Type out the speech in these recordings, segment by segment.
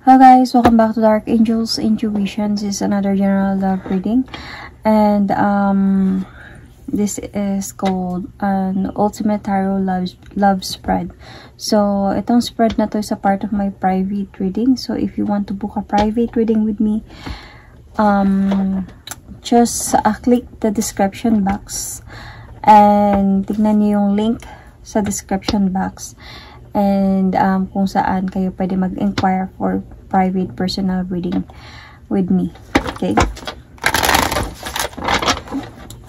Hello guys, welcome back to Dark Angels Intuitions. This is another general love reading, and this is called an Ultimate Tarot love spread. So itong spread na to is a part of my private reading. So if you want to book a private reading with me, just click the description box and tignan niyo yung link sa description box, and kung saan kayo pwede mag-inquire for private personal reading with me. Okay,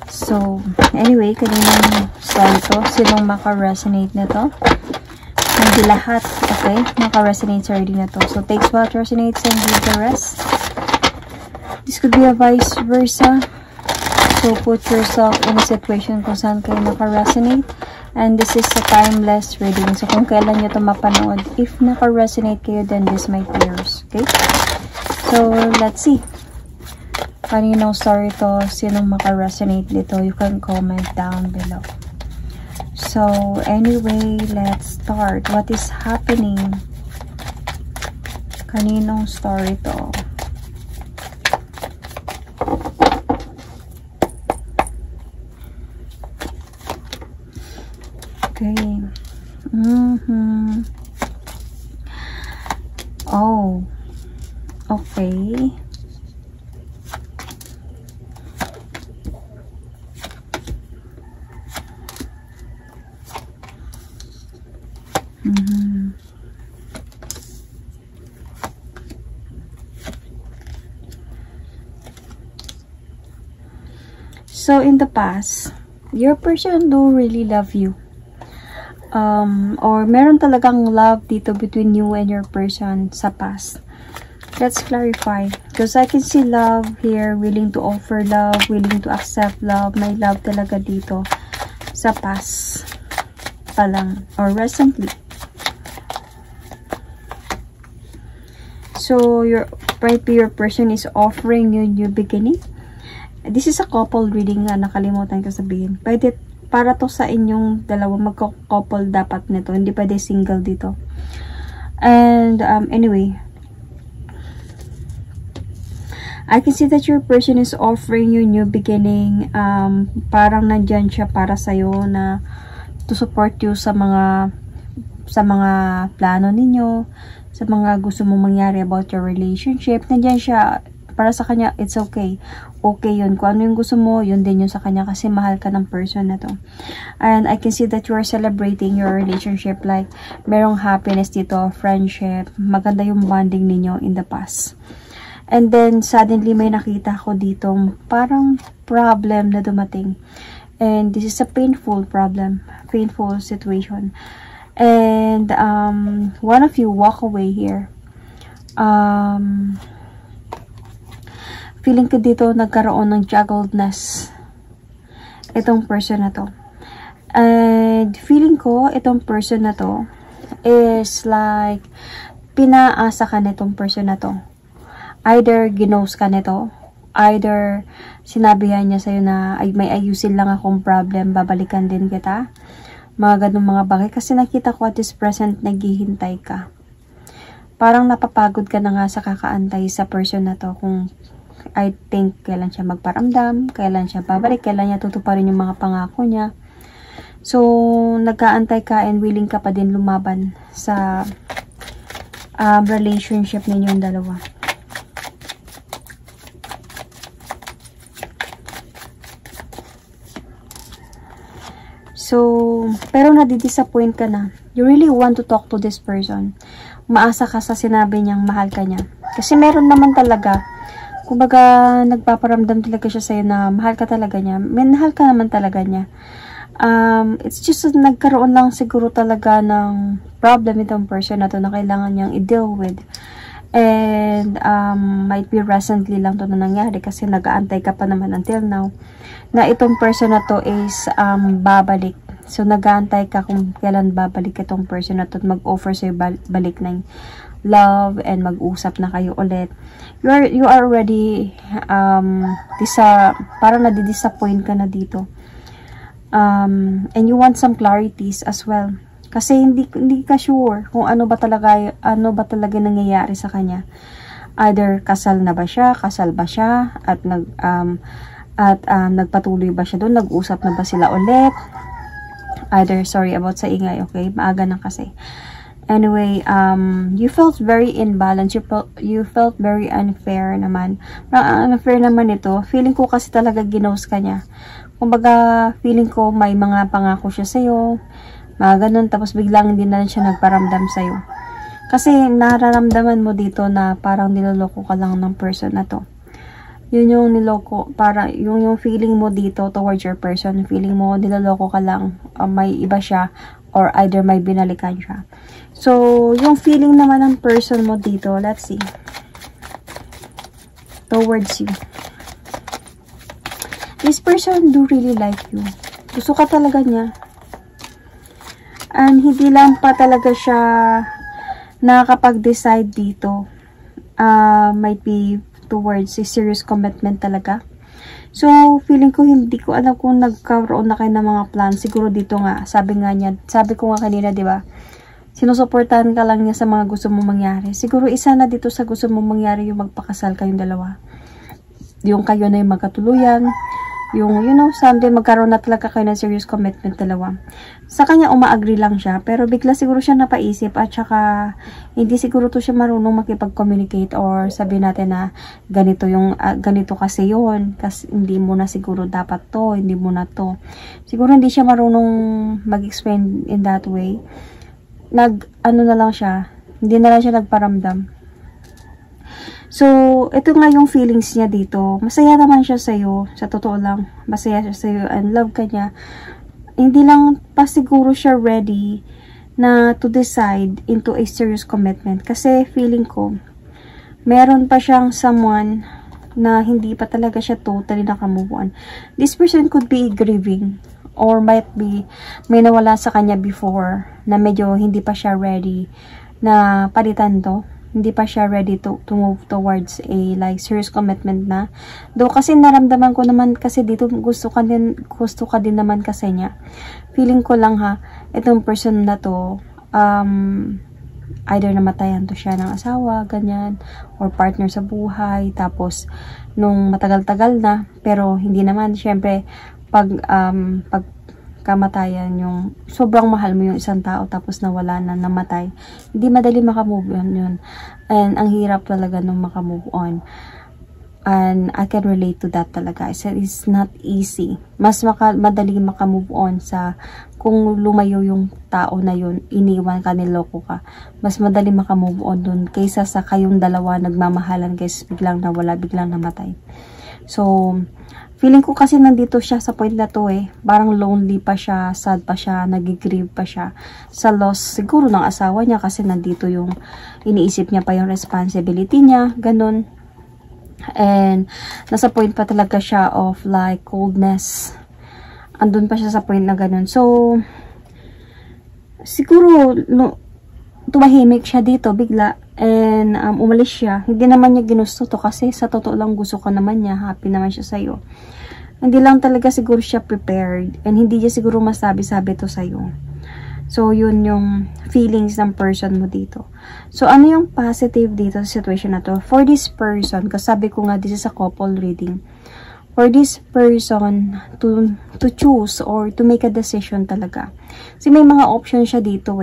so anyway, kaninang story to, sinong maka-resonate na to? Hindi lahat, okay, maka-resonate sa reading na to. So takes what resonates and leave the rest. This could be a vice versa. So put yourself in a situation kung saan kayo naka-resonate. And this is a timeless reading. So kung kailan nyo ito mapanood, if naka-resonate kayo, then this might be yours. Okay? So let's see. Kaninong story to, sinong maka-resonate dito, you can comment down below. So anyway, let's start. What is happening? Kaninong story to? Okay. Oh. Okay. So in the past, your person do really love you. Or meron talagang love dito between you and your person sa past. Let's clarify, because I can see love here, willing to offer love, willing to accept love. May love talaga dito sa past pa lang, or recently. So your person is offering you new beginning. This is a couple reading nga, nakalimutan ko sabihin. Pwede para to sa inyong dalawa, magko-couple dapat nito, hindi pwede single dito. And anyway, I can see that your person is offering you new beginning. Parang nandyan siya para sa'yo na to support you sa mga plano ninyo, sa mga gusto mong mangyari about your relationship. Nandyan siya para sa kanya. It's okay. Okay yun. Kung ano yung gusto mo, yun din yun sa kanya, kasi mahal ka ng person na to. And I can see that you are celebrating your relationship, like merong happiness dito, friendship, maganda yung bonding ninyo in the past. And then suddenly may nakita ko dito parang problem na dumating, and this is a painful problem, painful situation, and one of you walk away here. Feeling ko dito nagkaroon ng juggledness itong person na to. And feeling ko itong person na to is like pinaasa ka nitong person na to. Either ginose ka nito, either sinabihan niya sa'yo na ay, may ayusin lang akong problem, babalikan din kita. Mga ganun mga bagay. Kasi nakita ko at this present naghihintay ka. Parang napapagod ka na nga sa kakaantay sa person na to, kung I think kailan siya magparamdam, kailan siya babalik, kailan niya tutuparin yung mga pangako niya. So nagkaantay ka and willing ka pa din lumaban sa relationship ninyong dalawa. So pero nadidisappoint ka na. You really want to talk to this person. Umaasa ka sa sinabi niyang mahal ka niya, kasi meron naman talaga, kumbaga nagpaparamdam talaga siya sa'yo na mahal ka talaga niya. Mahal ka naman talaga niya. It's just nagkaroon lang siguro talaga ng problem itong person na to na kailangan niyang i-deal with. And might be recently lang to na nangyari, kasi nag-aantay ka pa naman until now na itong person na to is babalik. So nag-aantay ka kung kailan babalik itong person na to at mag-offer sa'yo balik ng love and mag-usap na kayo ulit. You are already parang nadi-disappoint ka na dito. And you want some clarities as well. Kasi hindi ka sure kung ano ba talaga nangyayari sa kanya. Either kasal na ba siya, kasal ba siya, at nagpatuloy ba siya doon, nag-usap na ba sila ulit. Either, sorry about sa ingay, okay? Maaga na kasi. Anyway, you felt very imbalanced. You felt very unfair naman. Unfair naman ito. Feeling ko kasi talaga ginost ka niya. Kumbaga, feeling ko may mga pangako siya sa'yo. Mga ganun. Tapos biglang hindi na siya nagparamdam sa'yo. Kasi nararamdaman mo dito na parang niloloko ka lang ng person na to. Yun yung niloko. Yung feeling mo dito towards your person. Feeling mo niloloko ka lang. May iba siya. Or either may binalikan siya. So, yung feeling naman ng person mo dito, let's see. Towards you. This person do really like you. Gusto ka talaga niya. And hindi lang pa talaga siya nakakapag-decide dito. Might be towards a serious commitment talaga. So, feeling ko hindi ko alam kung nagkaroon na kayo ng mga plan. Siguro dito nga, sabi ko nga kanina, di ba? Sinusuportahan ka lang niya sa mga gusto mong mangyari. Siguro isa na dito sa gusto mong mangyari yung magpakasal kayong dalawa. Yung kayo na yung magkatuluyan. Yung, someday magkaroon na talaga kayo ng serious commitment dalawa. Sa kanya, uma-agree lang siya. Pero bigla siguro siya napaisip at saka hindi siguro to siya marunong makipag-communicate or sabihin natin na ganito kasi yun. Kasi hindi mo na siguro dapat to, hindi mo na to. Siguro hindi siya marunong mag-explain in that way. Ano na lang siya, hindi na lang siya nagparamdam. So, ito nga yung feelings niya dito. Masaya naman siya sa'yo. Sa totoo lang, masaya siya sa'yo and love ka niya. Hindi lang pa siguro siya ready na to decide into a serious commitment. Kasi feeling ko, meron pa siyang someone na hindi pa talaga siya totally nakamove on. This person could be grieving or might be may nawala sa kanya before na medyo hindi pa siya ready na palitan to. Hindi pa siya ready to move towards a like serious commitment na. Though kasi naramdaman ko naman kasi dito gusto ka din naman kasi niya. Feeling ko lang itong person na to either namatayan to siya ng asawa, ganyan, or partner sa buhay, tapos nung matagal-tagal na, pero hindi naman, syempre pag kamatayan, yung sobrang mahal mo yung isang tao tapos nawala na, namatay, hindi madali makamove on yun. And ang hirap talaga nung makamove on. And I can relate to that talaga. It's not easy. Mas madali makamove on sa kung lumayo yung tao na yun, iniwan ka, niloko ka. Mas madali makamove on dun kaysa sa kayong dalawa nagmamahalan kaysa biglang nawala, biglang namatay. So, feeling ko kasi nandito siya sa point na to parang lonely pa siya, sad pa siya, nagigrieve pa siya sa loss siguro ng asawa niya kasi nandito yung iniisip niya pa yung responsibility niya, ganun. And nasa point pa talaga siya of like coldness. Andun pa siya sa point na ganun. So, siguro tumahimik siya dito bigla and umalis siya. Hindi naman niya ginusto to kasi sa totoo lang gusto ka naman niya, happy naman siya sa'yo. Hindi lang talaga siguro siya prepared and hindi niya siguro masabi-sabi to sa'yo. So, yun yung feelings ng person mo dito. So, ano yung positive dito sa situation na to? For this person, kasi sabi ko nga, this is a couple reading. For this person to choose or to make a decision talaga. Kasi may mga option siya dito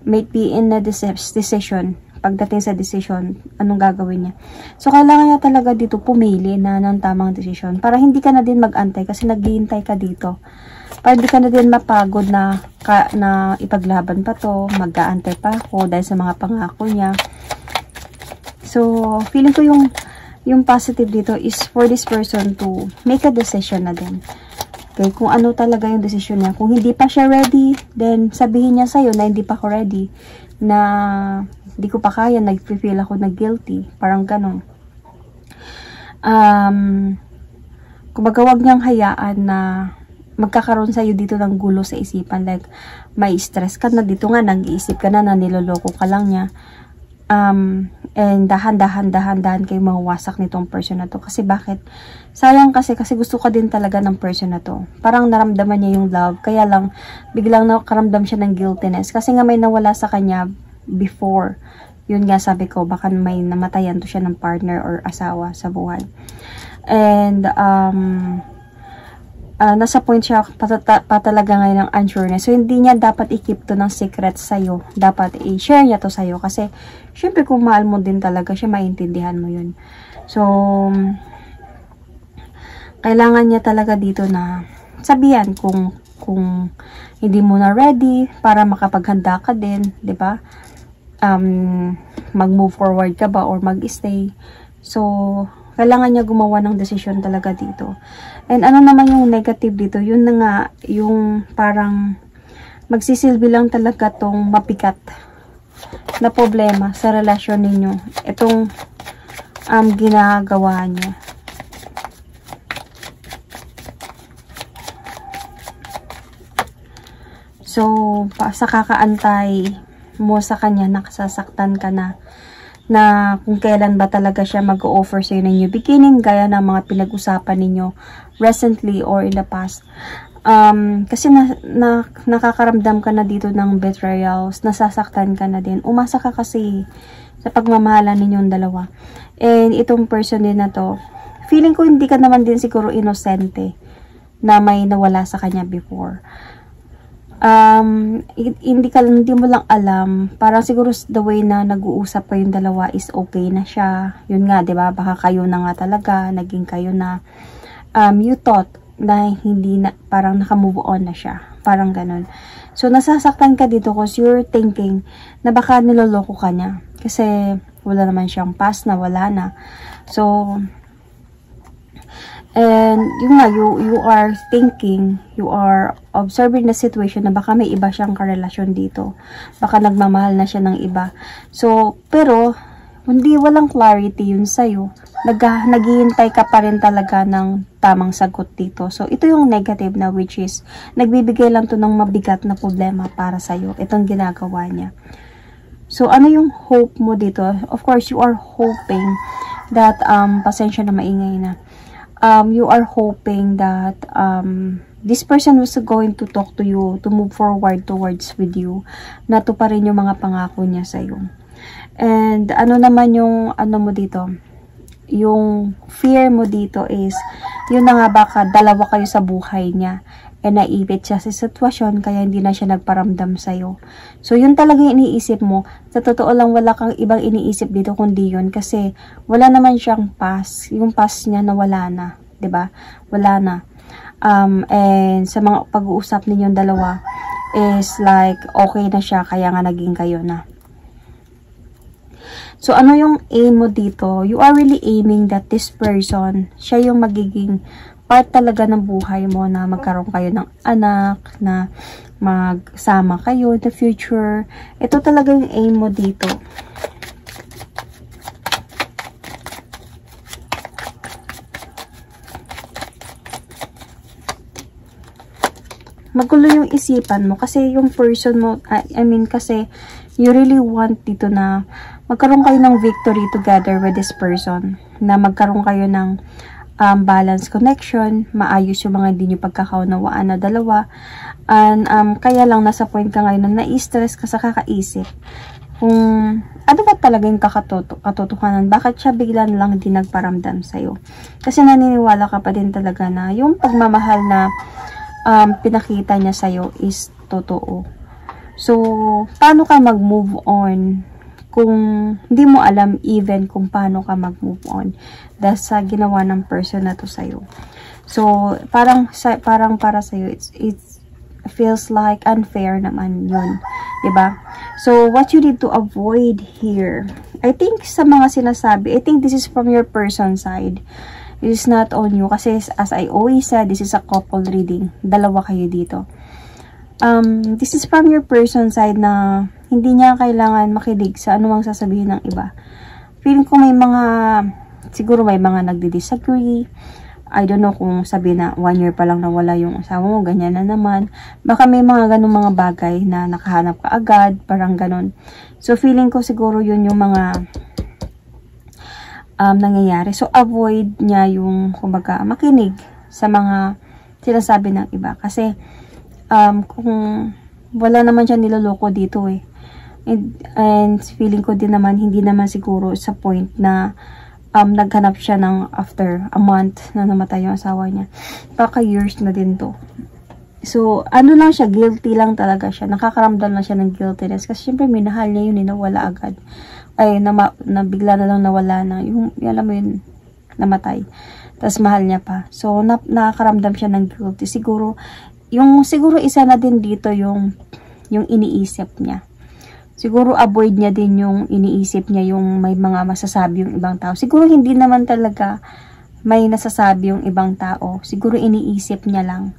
May be in a decision. Pagdating sa decision, anong gagawin niya. So, kailangan niya talaga dito pumili na ng tamang decision. Para hindi ka na din mag-antay kasi naghihintay ka dito. Para hindi ka na din mapagod na ipaglaban pa to, mag-aantay pa ako dahil sa mga pangako niya. So, feeling ko yung positive dito is for this person to make a decision na din. Okay, kung ano talaga yung decision niya. Kung hindi pa siya ready, then sabihin niya sa'yo na hindi pa ako ready, na hindi ko pa kaya, nag-feel ako na guilty. Parang ganon. Kumbaga, wag niyang hayaan na magkakaroon sa'yo dito ng gulo sa isipan. Like, may stress ka na dito nga, nag-iisip ka na niloloko ka lang niya. And dahan-dahan kayo mawasak nitong person na to. Kasi bakit? Sayang kasi gusto ka din talaga ng person na to. Parang naramdaman niya yung love. Kaya lang, biglang nakaramdam siya ng guiltiness. Kasi nga may nawala sa kanya before. Yun nga sabi ko, baka may namatayan to siya ng partner or asawa sa buhay. And, nasa point siya pa talaga ngayon ng unsureness. So, hindi niya dapat i-keep to ng secret sa'yo. Dapat i-share niya to sa'yo. Kasi, syempre, kung mahal mo din talaga siya, maintindihan mo yun. So, kailangan niya talaga dito na sabihan kung hindi mo na ready para makapaghanda ka din, di ba? Mag-move forward ka ba or mag-stay. So, kailangan niya gumawa ng desisyon talaga dito. And ano naman yung negative dito, yun na nga, yung parang magsisilbi lang talaga tong mabigat na problema sa relasyon ninyo. Itong ginagawa niya. So, sa kakaantay mo sa kanya, nakasasaktan ka na kung kailan ba talaga siya mag-offer sa'yo ng new beginning, gaya ng mga pinag-usapan ninyo recently or in the past. Kasi nakakaramdam ka na dito ng betrayals, nasasaktan ka na din. Umasa ka kasi sa pagmamahalan ninyong dalawa. And itong person din na to, feeling ko hindi ka naman din siguro inosente na may nawala sa kanya before. Hindi mo lang alam, parang siguro the way na nag-uusap kayong dalawa is okay na siya. Yun nga, 'di ba? Baka kayo na nga talaga, naging kayo na you thought na hindi na, parang naka-move on na siya. Parang ganun. So, nasasaktan ka dito because you're thinking na baka niloloko ka niya. Kasi wala naman siyang past na, wala na. So, and yun nga, you are thinking, you are observing the situation na baka may iba siyang karelasyon dito. Baka nagmamahal na siya ng iba. So, pero, walang clarity yun sa'yo. Naghihintay ka pa rin talaga ng tamang sagot dito. So, ito yung negative na, which is, nagbibigay lang to ng mabigat na problema para sa'yo. Itong ginagawa niya. So, ano yung hope mo dito? Of course, you are hoping that, pasensya na maingay na. You are hoping that this person was going to talk to you, to move forward towards with you, na to pa rin yung mga pangako niya sa'yo. And ano naman yung ano mo dito, yung fear mo dito is, yun na nga baka dalawa kayo sa buhay niya, and naipit siya sa sitwasyon, kaya hindi na siya nagparamdam sa'yo. So, yun talaga yung iniisip mo. Sa totoo lang, wala kang ibang iniisip dito kundi yun. Kasi, wala naman siyang past. Yung past niya na wala na. 'Di ba? Wala na. And sa mga pag-uusap ninyong dalawa, is like, okay na siya, kaya nga naging kayo na. So, ano yung aim mo dito? You are really aiming that this person, siya yung magiging part talaga ng buhay mo, na magkaroon kayo ng anak, na magsama kayo in the future. Ito talaga yung aim mo dito. Magulo yung isipan mo kasi yung person mo, kasi you really want dito na magkaroon kayo ng victory together with this person, na magkaroon kayo ng balance connection, maayos yung mga hindi nyo pagkakaunawaan na dalawa. And kaya lang nasa point ka ngayon na na-stress ka sa kakaisip kung ano ba talaga yung katotohanan, bakit siya bigla lang hindi nagparamdam sa'yo. Kasi naniniwala ka pa din talaga na yung pagmamahal na pinakita niya sa'yo is totoo. So, paano ka mag-move on kung hindi mo alam even kung paano ka mag-move on dahil sa ginawa ng person na to sa'yo? So, parang para sa'yo, it feels like unfair naman yun. Diba? So, what you need to avoid here, I think sa mga sinasabi, I think this is from your person side. It is not on you. Kasi as I always said, this is a couple reading. Dalawa kayo dito. This is from your person side na hindi niya kailangan makinig sa anumang sasabihin ng iba. Feeling ko may mga, siguro may mga nagdi-disagree. I don't know kung sabi na 1 year pa lang nawala yung asawa mo, ganyan na naman. Baka may mga ganun mga bagay na nakahanap ka agad, parang ganun. So, feeling ko siguro yun yung mga nangyayari. So, avoid niya yung, kumbaga, makinig sa mga sinasabi ng iba. Kasi, kung wala naman siya niloloko dito eh. And feeling ko din naman, hindi naman siguro sa point na naghanap siya ng after a month na namatay yung asawa niya. Baka years na din to. So, ano lang siya, guilty lang talaga siya. Nakakaramdam lang siya ng guiltiness. Kasi syempre, minahal niya yun, nawala agad. Ay, na bigla na lang nawala na. Yung, alam mo yun, namatay. Tapos mahal niya pa. So, nakakaramdam siya ng guilty. Siguro isa na din dito yung iniisip niya. Siguro avoid niya din yung iniisip niya yung may mga masasabi yung ibang tao. Siguro hindi naman talaga may nasasabi yung ibang tao. Siguro iniisip niya lang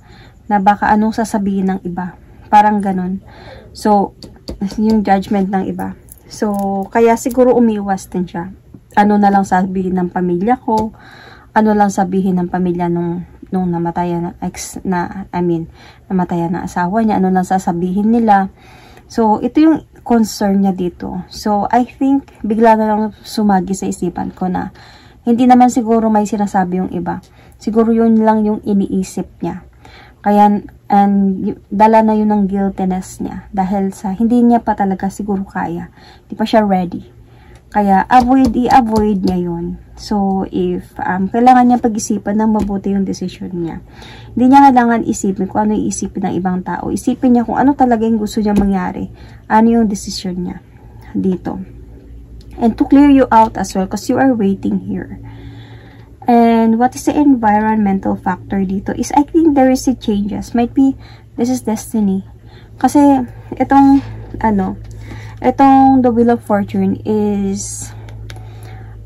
na baka anong sasabihin ng iba. Parang ganun. So, yung judgment ng iba. So, kaya siguro umiwas din siya. Ano na lang sabihin ng pamilya ko, ano lang sabihin ng pamilya nung namatayan na namatayan na asawa niya, ano lang sasabihin nila. So, ito yung concern niya dito. So, I think, bigla na lang sumagi sa isipan ko na hindi naman siguro may sinasabi yung iba. Siguro yun lang yung iniisip niya. Kaya, and dala na yun ng guiltiness niya. Dahil sa, hindi niya pa talaga siguro kaya. Hindi pa siya ready. Kaya, i-avoid niya yun. So, if kailangan niya pag-isipan ng mabuti yung decision niya. Hindi niya kailangan isipin kung ano iisipin ng ibang tao. Isipin niya kung ano talaga yung gusto niya mangyari. Ano yung decision niya dito. And to clear you out as well because you are waiting here. And what is the environmental factor dito is I think there is a changes. Might be, this is destiny. Kasi, itong the Wheel of Fortune is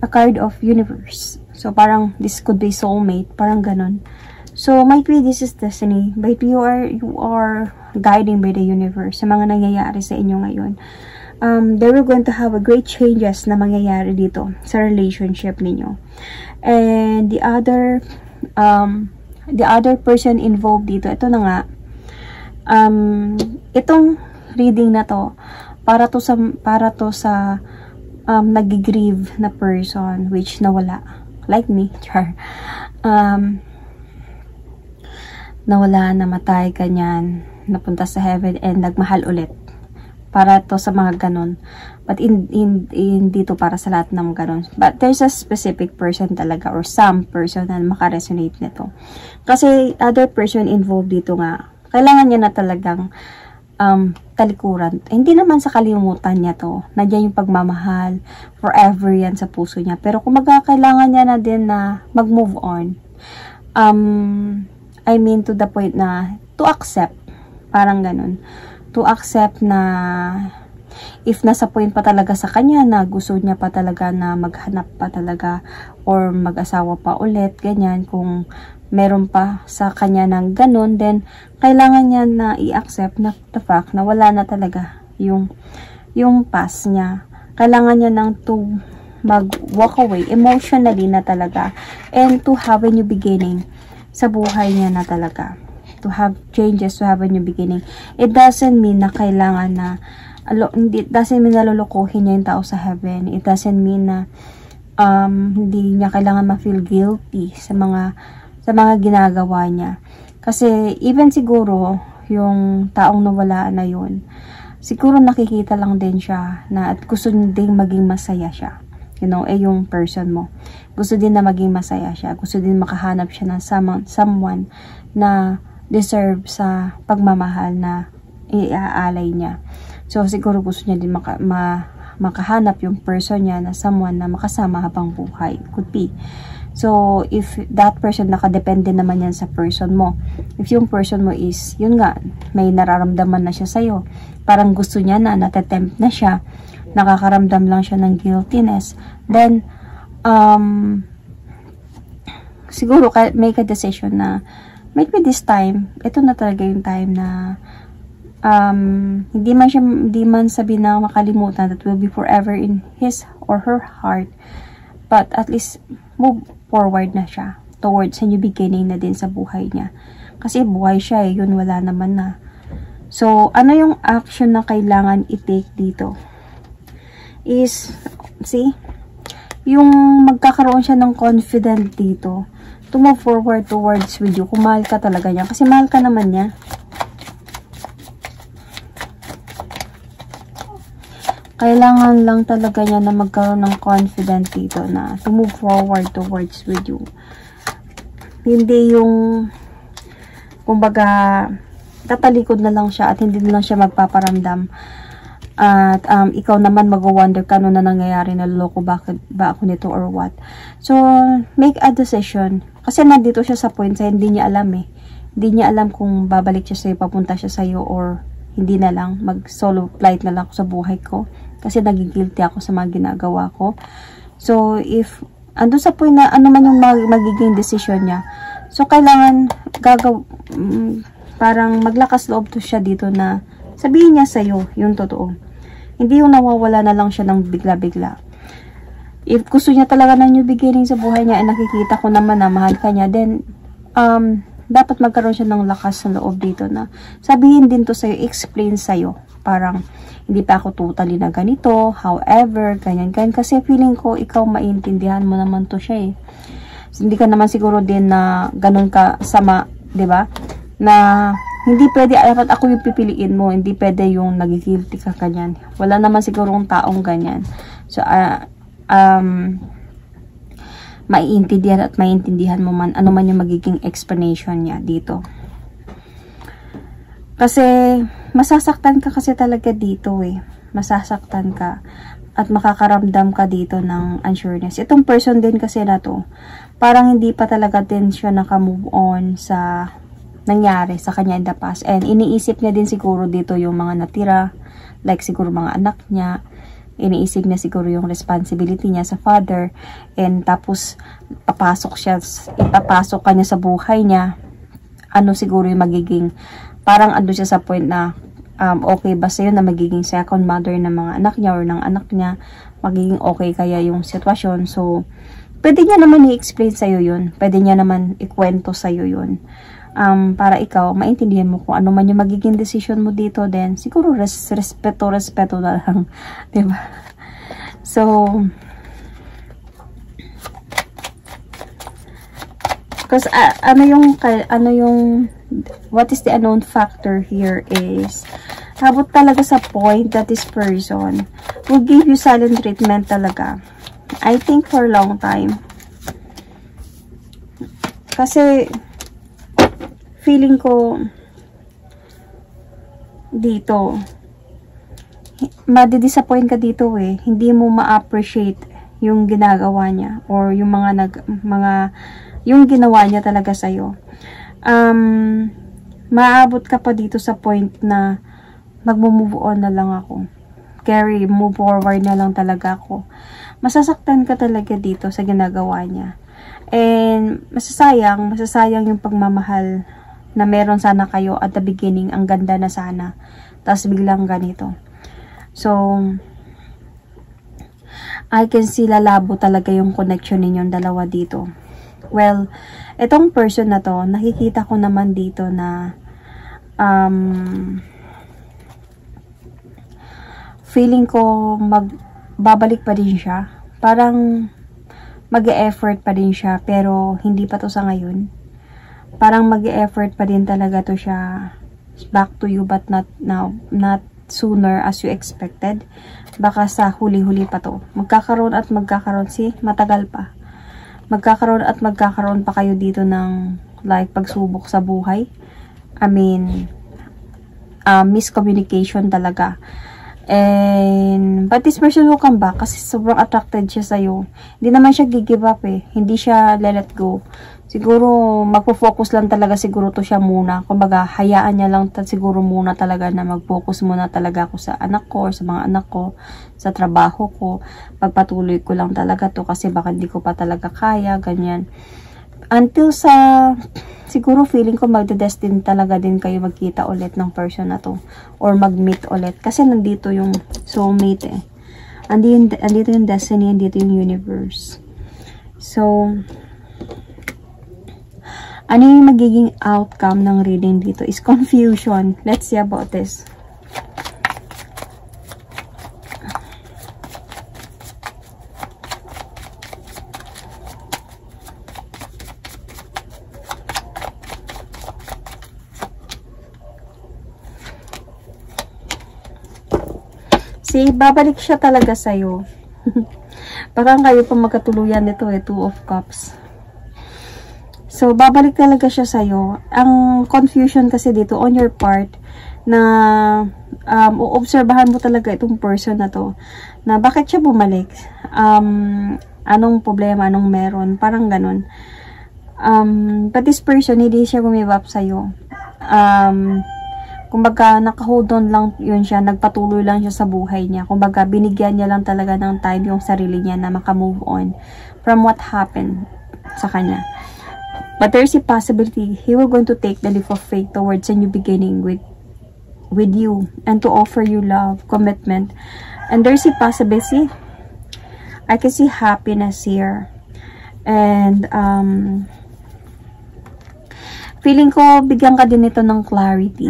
a card of universe. So, parang this could be soulmate. Parang ganun. So, might be this is destiny. Might be you are guiding by the universe sa mga nangyayari sa inyo ngayon. They were going to have a great changes na mangyayari dito sa relationship ninyo. And the other person involved dito, ito na nga, itong reading na to, para to sa nag-grieve na person which nawala. Like me, char. Nawala, namatay, ganyan. Napunta sa heaven and nagmahal ulit. Para to sa mga ganon. But dito para sa lahat ng ganon. But there's a specific person talaga or some person na makaresonate nito. Kasi other person involved dito nga, kailangan niya na talagang talikuran. Hindi naman sa kalimutan niya to. Nandiyan yung pagmamahal. Forever yan sa puso niya. Pero kumbaga kailangan niya na din na mag-move on. I mean to the point na to accept. Parang ganun. To accept na if nasa point pa talaga sa kanya na gusto niya pa talaga na maghanap pa talaga or mag-asawa pa ulit, ganyan, kung meron pa sa kanya ng ganun, then kailangan niya na i-accept na the fact na wala na talaga yung past niya. Kailangan niya nang to mag-walk away emotionally na talaga and to have a new beginning sa buhay niya na talaga. To have changes, to have a new beginning. It doesn't mean na kailangan na it doesn't mean na lulukuhin niya yung tao sa heaven. It doesn't mean na hindi niya kailangan ma-feel guilty sa mga ginagawa niya. Kasi even siguro yung taong nawala na yun, siguro nakikita lang din siya na at gusto ding maging masaya siya. You know, yung person mo. Gusto din na maging masaya siya. Gusto din makahanap siya ng someone na deserve sa pagmamahal na iaalay niya. So, siguro gusto niya din makahanap yung person niya na someone na makasama habang buhay. Could be. So, if that person, nakadepende naman yan sa person mo. If yung person mo is, yun nga, may nararamdaman na siya sa'yo. Parang gusto niya na, natatempt na siya. Nakakaramdam lang siya ng guiltiness. Then, siguro, make a decision na, maybe this time, ito na talaga yung time na hindi man sabi na makalimutan, that will be forever in his or her heart, but at least move forward na siya. towards a new beginning na din sa buhay niya. Kasi buhay siya yun wala naman na. So, ano yung action na kailangan i-take dito? Is, see, yung magkakaroon siya ng confident dito to move forward towards with you. Kung mahal ka talaga niya. Kasi mahal ka naman niya. Kailangan lang talaga niya na magkaroon ng confident dito na to move forward towards with you. Hindi yung kumbaga tatalikod na lang siya at hindi na lang siya magpaparamdam. At ikaw naman mag-wonder ka ano na nangyayari, naloloko ba ako nito or what. So, make a decision. Kasi nandito siya sa point sa hindi niya alam eh. Hindi niya alam kung babalik siya sa'yo, papunta siya sa'yo or hindi na lang. Mag-solo flight na lang ako sa buhay ko. Kasi nagigilty ako sa mga ginagawa ko. So, if ando sa point na ano man yung magiging decision niya. So, kailangan parang maglakas loob to siya dito na sabihin niya sa'yo yung totoo. Hindi yung nawawala na lang siya ng bigla-bigla. If gusto niya talaga ng new beginning sa buhay niya, nakikita ko naman na mahal ka niya, then, dapat magkaroon siya ng lakas ng loob dito na sabihin din to sa'yo, explain sa'yo. Parang, hindi pa ako totally na ganito, however, ganyan. Kasi feeling ko, ikaw maintindihan mo naman to siya eh. So, hindi ka naman siguro din na ganun ka sama, 'di ba? Na hindi pwede, dapat ako yung pipiliin mo, hindi pwede yung nagigilty ka ganyan. Wala naman sigurong taong ganyan. So, maiintindihan at maiintindihan mo man ano man yung magiging explanation niya dito. Kasi masasaktan ka kasi talaga dito eh. Masasaktan ka at makakaramdam ka dito ng unsureness. Itong person din kasi na to, parang hindi pa talaga din siya naka-move on sa nangyari sa kanya in the past. And iniisip niya din siguro dito yung mga natira, like siguro mga anak niya. Iniisip niya siguro yung responsibility niya sa father. And tapos ipapasok ka niya sa buhay niya. Ano siguro yung magiging, parang ando siya sa point na okay ba sa'yo na magiging second mother ng mga anak niya or ng anak niya, magiging okay kaya yung sitwasyon. So, pwede niya naman i-explain sa'yo yun. Pwede niya naman ikwento sa'yo yun. Para ikaw, maintindihan mo kung ano man yung magiging decision mo dito, then siguro respeto na lang. Diba? So, because what is the unknown factor here is, habot talaga sa point that this person will give you silent treatment talaga. I think for a long time. Kasi, feeling ko, dito, madidisappoint ka dito eh. Hindi mo ma-appreciate yung ginagawa niya or yung yung ginawa niya talaga sa'yo. Maabot ka pa dito sa point na magmo-move on na lang ako. Move forward na lang talaga ako. Masasaktan ka talaga dito sa ginagawa niya. And masasayang yung pagmamahal na meron sana kayo at the beginning, ang ganda na sana. Tapos biglang ganito. So, I can see lalabo talaga yung connection ninyong dalawa dito. Well, itong person na to, nakikita ko naman dito na feeling ko babalik pa din siya. Parang mag-e-effort pa din siya, pero hindi pa to sa ngayon. Parang mag-e-effort pa din talaga to siya back to you, but not now, not sooner as you expected. Baka sa huli-huli pa to. Magkakaroon, matagal pa. Magkakaroon pa kayo dito ng like pagsubok sa buhay. I mean, miscommunication talaga. And, but this person will come back kasi sobrang attracted siya sa'yo. Hindi naman siya give up eh. Hindi siya let go. Siguro, magpo-focus lang talaga siguro to siya muna. Kumbaga, hayaan niya lang siguro muna talaga na mag-focus muna talaga ako sa anak ko or sa mga anak ko, sa trabaho ko. Pagpatuloy ko lang talaga to kasi baka hindi ko pa talaga kaya, ganyan. Until sa, siguro feeling ko magde-destin talaga din kayo magkita ulit ng person na to. Or mag-meet ulit. Kasi nandito yung soulmate eh. Andito yung destiny, andito yung universe. So, Ano yung magiging outcome ng reading dito is confusion. Let's see about this. See, babalik siya talaga sa'yo. Parang kayo pa magkatuluyan nito eh, 2 of Cups. So, babalik talaga siya sa'yo. Ang confusion kasi dito on your part na uobserbahan mo talaga itong person na to. Na bakit siya bumalik? Anong problema? Anong meron? Parang ganun. But this person, hindi siya gumibap sa'yo. Kumbaga, naka-hold on lang yun siya. Nagpatuloy lang siya sa buhay niya. Kumbaga, binigyan niya lang talaga ng time yung sarili niya na makamove on from what happened sa kanya. But there's a possibility he will going to take the leap of faith towards a new beginning with you and to offer you love, commitment. And there's a possibility I can see happiness here. And feeling ko bigyan ka din ito ng clarity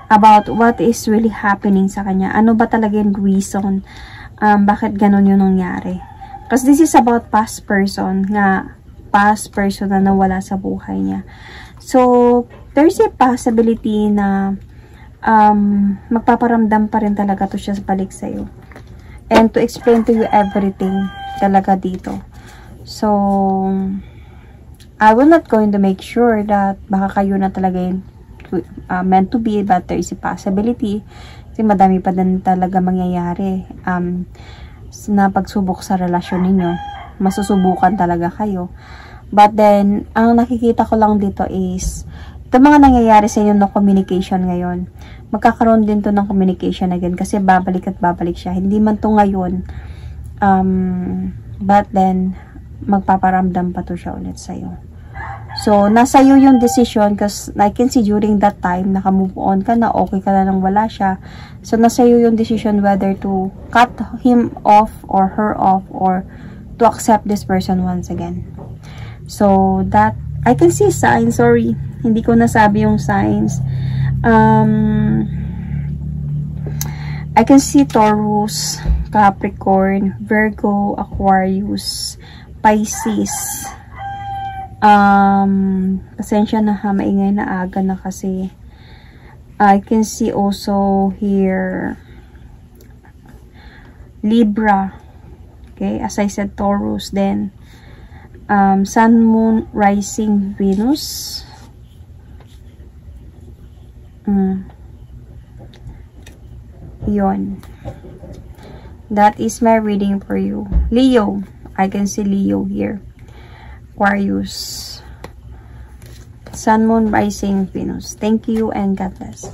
about what is really happening sa kanya. Ano ba talaga yung reason bakit ganun yung nangyari. Because this is about past person na nawala sa buhay niya. So, there's a possibility na magpaparamdam pa rin talaga to siya sa balik sa'yo. And to explain to you everything talaga dito. So, I will not going to make sure that baka kayo na talaga yung meant to be, but there is a possibility. Kasi madami pa din talaga mangyayari na pagsubok sa relasyon ninyo. Masusubukan talaga kayo. But then, ang nakikita ko lang dito is, ito mga nangyayari sa inyo ng communication ngayon. Magkakaroon din to ng communication again kasi babalik at babalik siya. Hindi man to ngayon. But then, magpaparamdam pa to siya ulit sa'yo. So, nasa iyo yung decision kasi I can see during that time, naka-move on ka na, okay ka na nang wala siya. So, nasa iyo yung decision whether to cut him off or her off or to accept this person once again. So, that, I can see signs, sorry, hindi ko nasabi yung signs. I can see Taurus, Capricorn, Virgo, Aquarius, Pisces. Pasensya na ha, maingay na aga na kasi. I can see also here, Libra. Okay, as I said, Taurus, then Sun, Moon, Rising, Venus. Yon. That is my reading for you. Leo. I can see Leo here. Aquarius. Sun, Moon, Rising, Venus. Thank you and God bless.